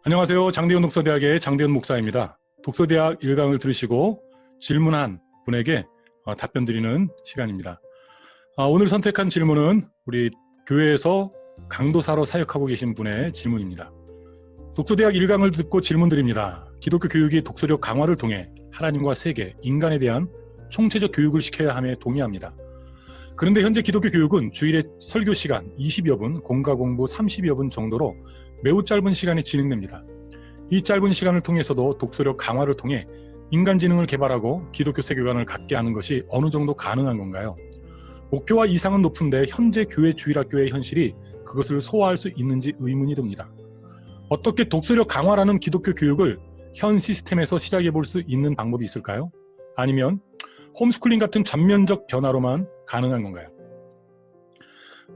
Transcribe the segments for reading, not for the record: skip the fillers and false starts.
안녕하세요. 장대현 독서대학의 장대현 목사입니다. 독서대학 1강을 들으시고 질문한 분에게 답변 드리는 시간입니다. 오늘 선택한 질문은 우리 교회에서 강도사로 사역하고 계신 분의 질문입니다. 독서대학 1강을 듣고 질문 드립니다. 기독교 교육이 독서력 강화를 통해 하나님과 세계, 인간에 대한 총체적 교육을 시켜야 함에 동의합니다. 그런데 현재 기독교 교육은 주일에 설교 시간 20여 분, 공과 공부 30여 분 정도로 매우 짧은 시간에 진행됩니다. 이 짧은 시간을 통해서도 독서력 강화를 통해 인간 지능을 개발하고 기독교 세계관을 갖게 하는 것이 어느 정도 가능한 건가요? 목표와 이상은 높은데 현재 교회 주일학교의 현실이 그것을 소화할 수 있는지 의문이 듭니다. 어떻게 독서력 강화라는 기독교 교육을 현 시스템에서 시작해 볼 수 있는 방법이 있을까요? 아니면 홈스쿨링 같은 전면적 변화로만 가능한 건가요?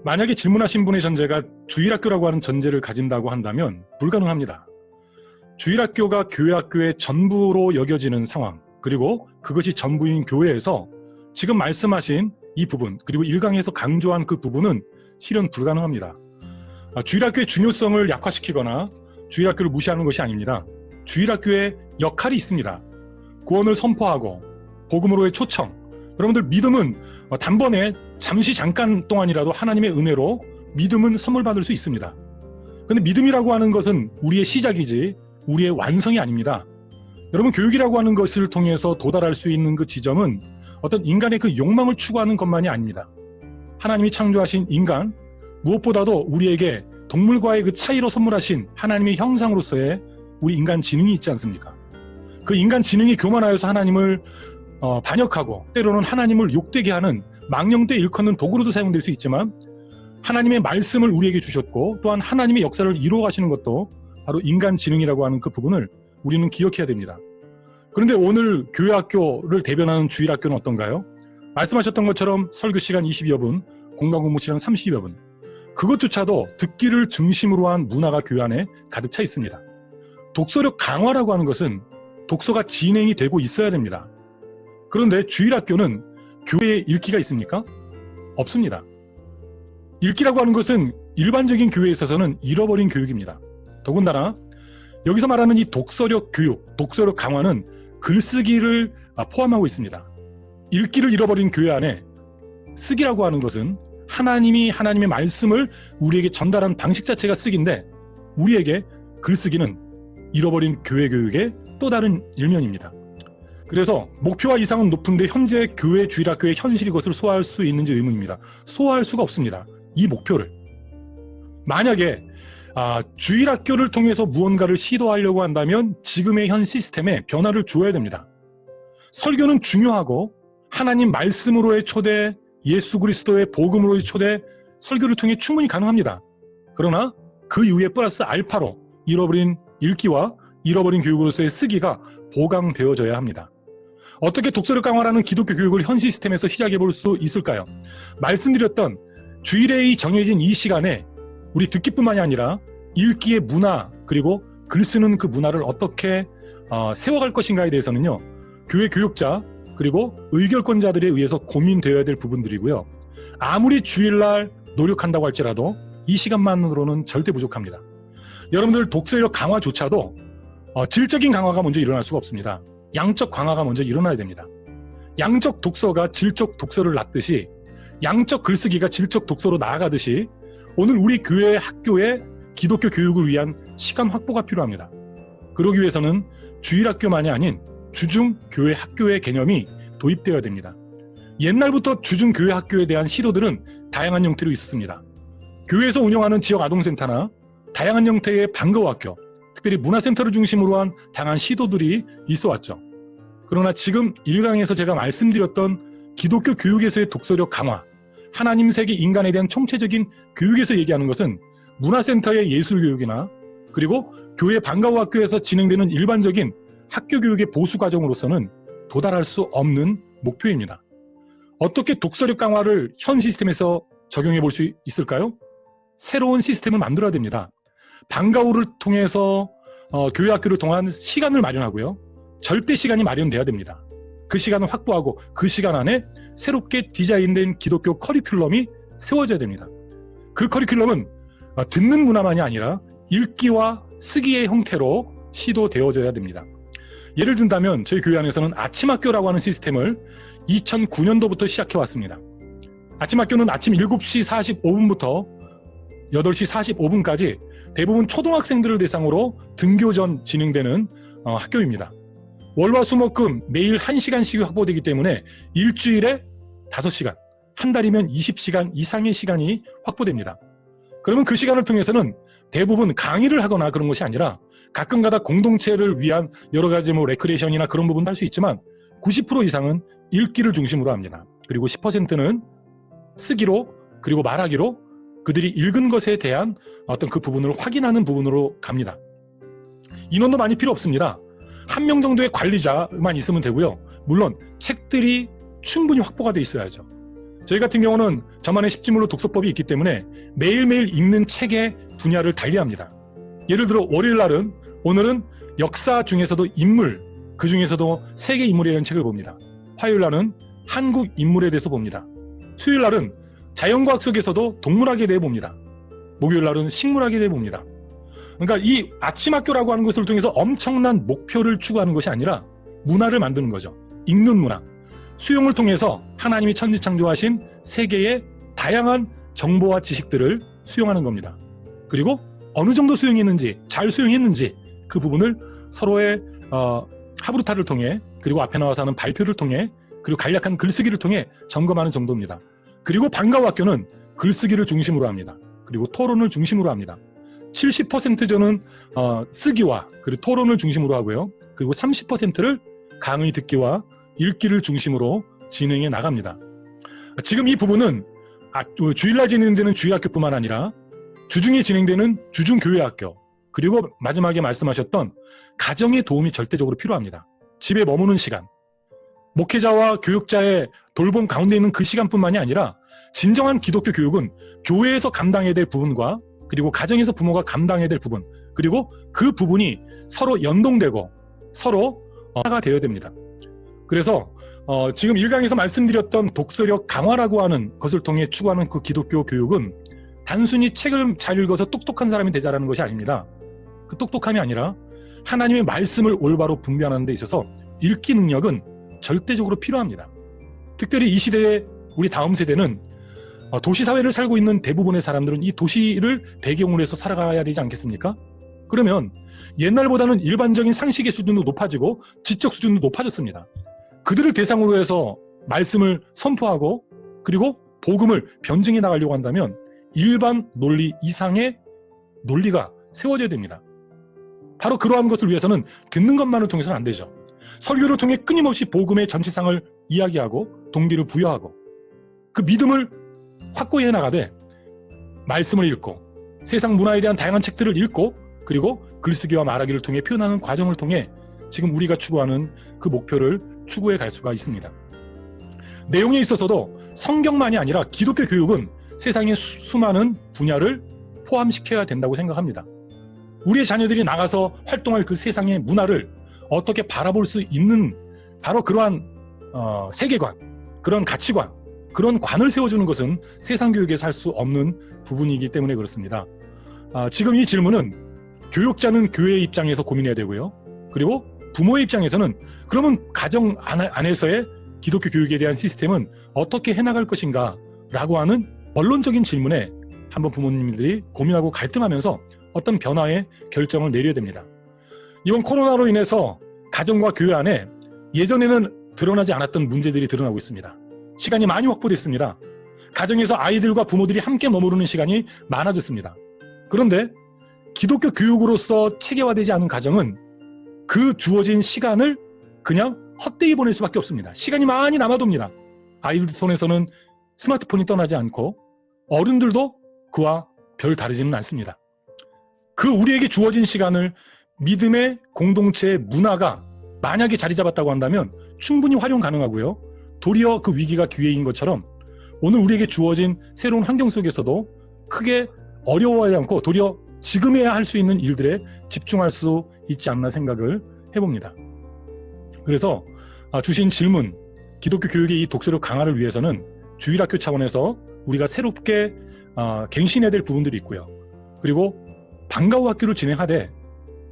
만약에 질문하신 분의 전제가 주일학교라고 하는 전제를 가진다고 한다면 불가능합니다. 주일학교가 교회학교의 전부로 여겨지는 상황, 그리고 그것이 전부인 교회에서 지금 말씀하신 이 부분, 그리고 1강에서 강조한 그 부분은 실현 불가능합니다. 주일학교의 중요성을 약화시키거나 주일학교를 무시하는 것이 아닙니다. 주일학교의 역할이 있습니다. 구원을 선포하고 복음으로의 초청, 여러분들 믿음은 단번에 잠깐 동안이라도 하나님의 은혜로 믿음은 선물 받을 수 있습니다. 그런데 믿음이라고 하는 것은 우리의 시작이지 우리의 완성이 아닙니다. 여러분, 교육이라고 하는 것을 통해서 도달할 수 있는 그 지점은 어떤 인간의 그 욕망을 추구하는 것만이 아닙니다. 하나님이 창조하신 인간, 무엇보다도 우리에게 동물과의 그 차이로 선물하신 하나님의 형상으로서의 우리 인간 지능이 있지 않습니까? 그 인간 지능이 교만하여서 하나님을 반역하고 때로는 하나님을 욕되게 하는 망령되 일컫는 도구로도 사용될 수 있지만, 하나님의 말씀을 우리에게 주셨고 또한 하나님의 역사를 이루어 가시는 것도 바로 인간 지능이라고 하는 그 부분을 우리는 기억해야 됩니다. 그런데 오늘 교회학교를 대변하는 주일학교는 어떤가요? 말씀하셨던 것처럼 설교 시간 20여 분, 공강 공부 시간 30여 분, 그것조차도 듣기를 중심으로 한 문화가 교회 안에 가득 차 있습니다. 독서력 강화라고 하는 것은 독서가 진행이 되고 있어야 됩니다. 그런데 주일학교는 교회에 읽기가 있습니까? 없습니다. 읽기라고 하는 것은 일반적인 교회에 있어서는 잃어버린 교육입니다. 더군다나 여기서 말하는 이 독서력 교육, 독서력 강화는 글쓰기를 포함하고 있습니다. 읽기를 잃어버린 교회 안에 쓰기라고 하는 것은 하나님이 하나님의 말씀을 우리에게 전달한 방식 자체가 쓰기인데, 우리에게 글쓰기는 잃어버린 교회 교육의 또 다른 일면입니다. 그래서 목표와 이상은 높은데 현재 교회 주일학교의 현실이 그것을 소화할 수 있는지 의문입니다. 소화할 수가 없습니다. 이 목표를. 만약에 주일학교를 통해서 무언가를 시도하려고 한다면 지금의 현 시스템에 변화를 줘야 됩니다. 설교는 중요하고 하나님 말씀으로의 초대, 예수 그리스도의 복음으로의 초대, 설교를 통해 충분히 가능합니다. 그러나 그 이후에 플러스 알파로 잃어버린 읽기와 잃어버린 교육으로서의 쓰기가 보강되어져야 합니다. 어떻게 독서력 강화라는 기독교 교육을 현 시스템에서 시작해 볼 수 있을까요? 말씀드렸던 주일에 정해진 이 시간에 우리 듣기뿐만이 아니라 읽기의 문화, 그리고 글 쓰는 그 문화를 어떻게 세워갈 것인가에 대해서는요, 교회 교육자 그리고 의결권자들에 의해서 고민되어야 될 부분들이고요. 아무리 주일날 노력한다고 할지라도 이 시간만으로는 절대 부족합니다. 여러분들 독서력 강화조차도 질적인 강화가 먼저 일어날 수가 없습니다. 양적 강화가 먼저 일어나야 됩니다. 양적 독서가 질적 독서를 낳듯이, 양적 글쓰기가 질적 독서로 나아가듯이 오늘 우리 교회 학교의 기독교 교육을 위한 시간 확보가 필요합니다. 그러기 위해서는 주일학교만이 아닌 주중 교회 학교의 개념이 도입되어야 됩니다. 옛날부터 주중 교회 학교에 대한 시도들은 다양한 형태로 있었습니다. 교회에서 운영하는 지역 아동센터나 다양한 형태의 방과후학교, 특별히 문화센터를 중심으로 한 다양한 시도들이 있어 왔죠. 그러나 지금 1강에서 제가 말씀드렸던 기독교 교육에서의 독서력 강화, 하나님 세계 인간에 대한 총체적인 교육에서 얘기하는 것은 문화센터의 예술교육이나 그리고 교회 방과후학교에서 진행되는 일반적인 학교 교육의 보수 과정으로서는 도달할 수 없는 목표입니다. 어떻게 독서력 강화를 현 시스템에서 적용해 볼 수 있을까요? 새로운 시스템을 만들어야 됩니다. 방과후를 통해서 교회 학교를 통한 시간을 마련하고요. 절대 시간이 마련돼야 됩니다. 그 시간을 확보하고 그 시간 안에 새롭게 디자인된 기독교 커리큘럼이 세워져야 됩니다. 그 커리큘럼은 듣는 문화만이 아니라 읽기와 쓰기의 형태로 시도되어져야 됩니다. 예를 든다면 저희 교회 안에서는 아침학교라고 하는 시스템을 2009년도부터 시작해왔습니다. 아침학교는 아침 7시 45분부터 8시 45분까지 대부분 초등학생들을 대상으로 등교 전 진행되는 학교입니다. 월화수목금 매일 1시간씩이 확보되기 때문에 일주일에 5시간, 한 달이면 20시간 이상의 시간이 확보됩니다. 그러면 그 시간을 통해서는 대부분 강의를 하거나 그런 것이 아니라 가끔가다 공동체를 위한 여러 가지 레크레이션이나 그런 부분도 할 수 있지만 90% 이상은 읽기를 중심으로 합니다. 그리고 10%는 쓰기로 그리고 말하기로 그들이 읽은 것에 대한 어떤 그 부분을 확인하는 부분으로 갑니다. 인원도 많이 필요 없습니다. 1명 정도의 관리자만 있으면 되고요. 물론 책들이 충분히 확보가 돼 있어야죠. 저희 같은 경우는 저만의 십지물로 독서법이 있기 때문에 매일매일 읽는 책의 분야를 달리합니다. 예를 들어 월요일 날은 오늘은 역사 중에서도 인물, 그 중에서도 세계 인물에 대한 책을 봅니다. 화요일 날은 한국 인물에 대해서 봅니다. 수요일 날은 자연과학 속에서도 동물학에 대해 봅니다. 목요일 날은 식물학에 대해 봅니다. 그러니까 이 아침학교라고 하는 것을 통해서 엄청난 목표를 추구하는 것이 아니라 문화를 만드는 거죠. 읽는 문화. 수용을 통해서 하나님이 천지창조하신 세계의 다양한 정보와 지식들을 수용하는 겁니다. 그리고 어느 정도 수용했는지, 잘 수용했는지 그 부분을 서로의 하브루타를 통해, 그리고 앞에 나와서 하는 발표를 통해, 그리고 간략한 글쓰기를 통해 점검하는 정도입니다. 그리고 방과후 학교는 글쓰기를 중심으로 합니다. 그리고 토론을 중심으로 합니다. 70% 저는 쓰기와 그리고 토론을 중심으로 하고요. 그리고 30%를 강의 듣기와 읽기를 중심으로 진행해 나갑니다. 지금 이 부분은 주일날 진행되는 주일학교뿐만 아니라 주중에 진행되는 주중교회학교, 그리고 마지막에 말씀하셨던 가정의 도움이 절대적으로 필요합니다. 집에 머무는 시간, 목회자와 교육자의 돌봄 가운데 있는 그 시간뿐만이 아니라 진정한 기독교 교육은 교회에서 감당해야 될 부분과 그리고 가정에서 부모가 감당해야 될 부분, 그리고 그 부분이 서로 연동되고 서로 하나가 되어야 됩니다. 그래서 지금 1강에서 말씀드렸던 독서력 강화라고 하는 것을 통해 추구하는 그 기독교 교육은 단순히 책을 잘 읽어서 똑똑한 사람이 되자라는 것이 아닙니다. 그 똑똑함이 아니라 하나님의 말씀을 올바로 분별하는 데 있어서 읽기 능력은 절대적으로 필요합니다. 특별히 이 시대의 우리 다음 세대는 도시사회를 살고 있는 대부분의 사람들은 이 도시를 배경으로 해서 살아가야 되지 않겠습니까? 그러면 옛날보다는 일반적인 상식의 수준도 높아지고 지적 수준도 높아졌습니다. 그들을 대상으로 해서 말씀을 선포하고 그리고 복음을 변증해 나가려고 한다면 일반 논리 이상의 논리가 세워져야 됩니다. 바로 그러한 것을 위해서는 듣는 것만을 통해서는 안 되죠. 설교를 통해 끊임없이 복음의 전체상을 이야기하고 동기를 부여하고 그 믿음을 확고히 해나가되 말씀을 읽고 세상 문화에 대한 다양한 책들을 읽고 그리고 글쓰기와 말하기를 통해 표현하는 과정을 통해 지금 우리가 추구하는 그 목표를 추구해 갈 수가 있습니다. 내용에 있어서도 성경만이 아니라 기독교 교육은 세상의 수많은 분야를 포함시켜야 된다고 생각합니다. 우리의 자녀들이 나가서 활동할 그 세상의 문화를 어떻게 바라볼 수 있는 바로 그러한 세계관, 그런 가치관, 그런 관을 세워주는 것은 세상 교육에서 할 수 없는 부분이기 때문에 그렇습니다. 지금 이 질문은 교육자는 교회의 입장에서 고민해야 되고요. 그리고 부모의 입장에서는 그러면 가정 안에서의 기독교 교육에 대한 시스템은 어떻게 해나갈 것인가 라고 하는 원론적인 질문에 한번 부모님들이 고민하고 갈등하면서 어떤 변화의 결정을 내려야 됩니다. 이번 코로나로 인해서 가정과 교회 안에 예전에는 드러나지 않았던 문제들이 드러나고 있습니다. 시간이 많이 확보됐습니다. 가정에서 아이들과 부모들이 함께 머무르는 시간이 많아졌습니다. 그런데 기독교 교육으로서 체계화되지 않은 가정은 그 주어진 시간을 그냥 헛되이 보낼 수밖에 없습니다. 시간이 많이 남아돕니다. 아이들 손에서는 스마트폰이 떠나지 않고 어른들도 그와 별 다르지는 않습니다. 그 우리에게 주어진 시간을 믿음의 공동체의 문화가 만약에 자리 잡았다고 한다면 충분히 활용 가능하고요. 도리어 그 위기가 기회인 것처럼 오늘 우리에게 주어진 새로운 환경 속에서도 크게 어려워하지 않고 도리어 지금 해야 할 수 있는 일들에 집중할 수 있지 않나 생각을 해봅니다. 그래서 주신 질문, 기독교 교육의 이 독서력 강화를 위해서는 주일학교 차원에서 우리가 새롭게 갱신해야 될 부분들이 있고요. 그리고 방과 후 학교를 진행하되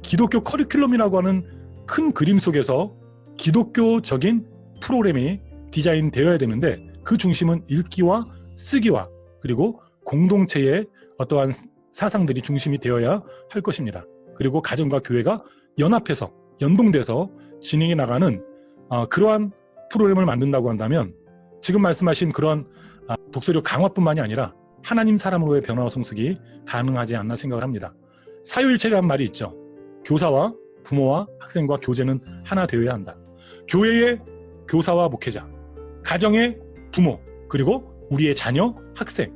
기독교 커리큘럼이라고 하는 큰 그림 속에서 기독교적인 프로그램이 디자인되어야 되는데 그 중심은 읽기와 쓰기와 그리고 공동체의 어떠한 사상들이 중심이 되어야 할 것입니다. 그리고 가정과 교회가 연합해서 연동돼서 진행해 나가는 그러한 프로그램을 만든다고 한다면 지금 말씀하신 그런 독서력 강화뿐만이 아니라 하나님 사람으로의 변화와 성숙이 가능하지 않나 생각을 합니다. 사유일체라는 말이 있죠. 교사와 부모와 학생과 교제는 하나 되어야 한다. 교회의 교사와 목회자, 가정의 부모, 그리고 우리의 자녀, 학생,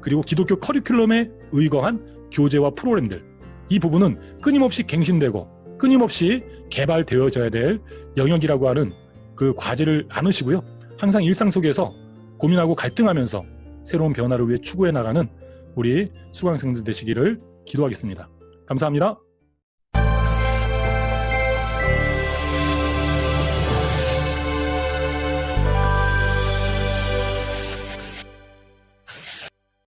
그리고 기독교 커리큘럼에 의거한 교재와 프로그램들, 이 부분은 끊임없이 갱신되고 끊임없이 개발되어져야 될 영역이라고 하는 그 과제를 안으시고요. 항상 일상 속에서 고민하고 갈등하면서 새로운 변화를 위해 추구해 나가는 우리 수강생들 되시기를 기도하겠습니다. 감사합니다.